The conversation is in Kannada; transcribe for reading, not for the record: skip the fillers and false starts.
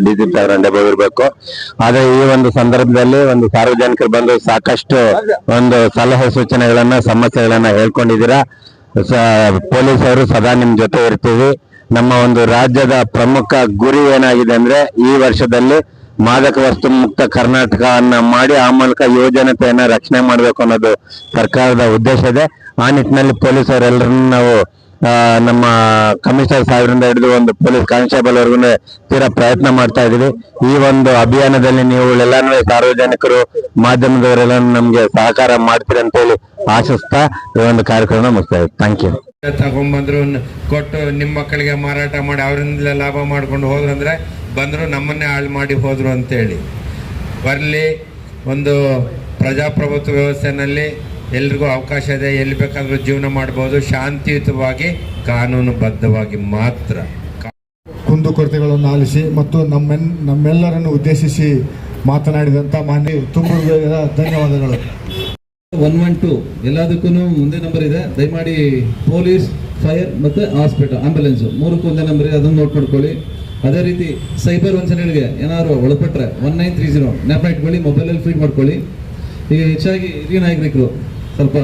Doctor DC. ರಂಡೇಬಾಬು. ಆದ್ರೆ ಈ ಒಂದು ಸಂದರ್ಭದಲ್ಲಿ ಒಂದು ಸಾರ್ವಜನಿಕರು ಬಂದು ಸಾಕಷ್ಟು ಒಂದು ಸಲಹೆ ಸೂಚನೆಗಳನ್ನ ಸಮಸ್ಯೆಗಳನ್ನ ಹೇಳ್ಕೊಂಡಿದ್ದೀರಾ. ಪೊಲೀಸರು ಸದಾ ನಿಮ್ ಜೊತೆ ಇರ್ತೀವಿ. ನಮ್ಮ ಒಂದು ರಾಜ್ಯದ ಪ್ರಮುಖ ಗುರಿ ಏನಾಗಿದೆ ಅಂದ್ರೆ ಈ ವರ್ಷದಲ್ಲಿ ಮಾದಕ ವಸ್ತು ಮುಕ್ತ ಕರ್ನಾಟಕವನ್ನ ಮಾಡಿ ಆ ಮೂಲಕ ಯುವಜನತೆಯನ್ನ ರಕ್ಷಣೆ ಮಾಡಬೇಕು ಅನ್ನೋದು ಸರ್ಕಾರದ ಉದ್ದೇಶ ಇದೆ. ಆ ನಿಟ್ಟಿನಲ್ಲಿ ಪೊಲೀಸರೆಲ್ಲರನ್ನು ನಾವು ನಮ್ಮ ಕಮಿಷನರ್ ಸಾಹೇಬರಿಂದ ಹಿಡಿದು ಒಂದು ಪೊಲೀಸ್ ಕಾನ್ಸ್ಟೇಬಲ್ ವರ್ಗು ತೀರಾ ಪ್ರಯತ್ನ ಮಾಡ್ತಾ ಇದೀವಿ. ಈ ಒಂದು ಅಭಿಯಾನದಲ್ಲಿ ನೀವು ಎಲ್ಲಾನು ಸಾರ್ವಜನಿಕರು ಮಾಧ್ಯಮದವರೆಲ್ಲ ನಮ್ಗೆ ಸಹಕಾರ ಮಾಡ್ತೀರಿ ಅಂತ ಹೇಳಿ ಆಶಿಸ್ತಾ ಈ ಒಂದು ಕಾರ್ಯಕ್ರಮ ಮುಗಿಸ್ತಾ ಇದ್ದೀವಿ. Thank you. ತಗೊಂಡ್ಬಂದ್ರು ಕೊಟ್ಟು ನಿಮ್ಮ ಮಕ್ಕಳಿಗೆ ಮಾರಾಟ ಮಾಡಿ ಅವರಿಂದಲೇ ಲಾಭ ಮಾಡ್ಕೊಂಡು ಹೋದ್ರು ಅಂದ್ರೆ ಬಂದ್ರು ನಮ್ಮನ್ನೇ ಹಾಳು ಮಾಡಿ ಹೋದ್ರು ಅಂತೇಳಿ ಬರಲಿ. ಒಂದು ಪ್ರಜಾಪ್ರಭುತ್ವ ವ್ಯವಸ್ಥೆನಲ್ಲಿ ಎಲ್ರಿಗೂ ಅವಕಾಶ ಇದೆ, ಎಲ್ಲಿ ಬೇಕಾದ್ರೂ ಜೀವನ ಮಾಡ್ಬೋದು, ಶಾಂತಿಯುತವಾಗಿ ಕಾನೂನುಬದ್ಧವಾಗಿ ಮಾತ್ರ. ಕುಂದುಕೊರತೆಗಳನ್ನು ಆಲಿಸಿ ಮತ್ತು ನಮ್ಮೆಲ್ಲರನ್ನು ಉದ್ದೇಶಿಸಿ ಮಾತನಾಡಿದಂಥ ಮಾನ್ಯ ತುಂಬ ಧನ್ಯವಾದಗಳು. 112 ಎಲ್ಲದಕ್ಕೂ ಒಂದೇ ನಂಬರ್ ಇದೆ. ದಯಮಾಡಿ ಪೊಲೀಸ್, ಫೈರ್ ಮತ್ತು ಹಾಸ್ಪಿಟಲ್, ಆಂಬ್ಯುಲೆನ್ಸ್ ಮೂರಕ್ಕೂ ಒಂದೇ ನಂಬರ್ ಇದೆ, ಅದನ್ನು ನೋಟ್ ಮಾಡ್ಕೊಳ್ಳಿ. ಅದೇ ರೀತಿ ಸೈಬರ್ ವಂಚನೆಗಳಿಗೆ ಏನಾದ್ರು ಒಳಪಟ್ರೆ 1930 ಜ್ಞಾಪನ ಇಟ್ಕೊಳ್ಳಿ, ಮೊಬೈಲಲ್ಲಿ ಫೀಡ್ ಮಾಡ್ಕೊಳ್ಳಿ. ಈಗ ಹೆಚ್ಚಾಗಿ ಹಿರಿಯ ನಾಗರಿಕರು ಸ್ವಲ್ಪ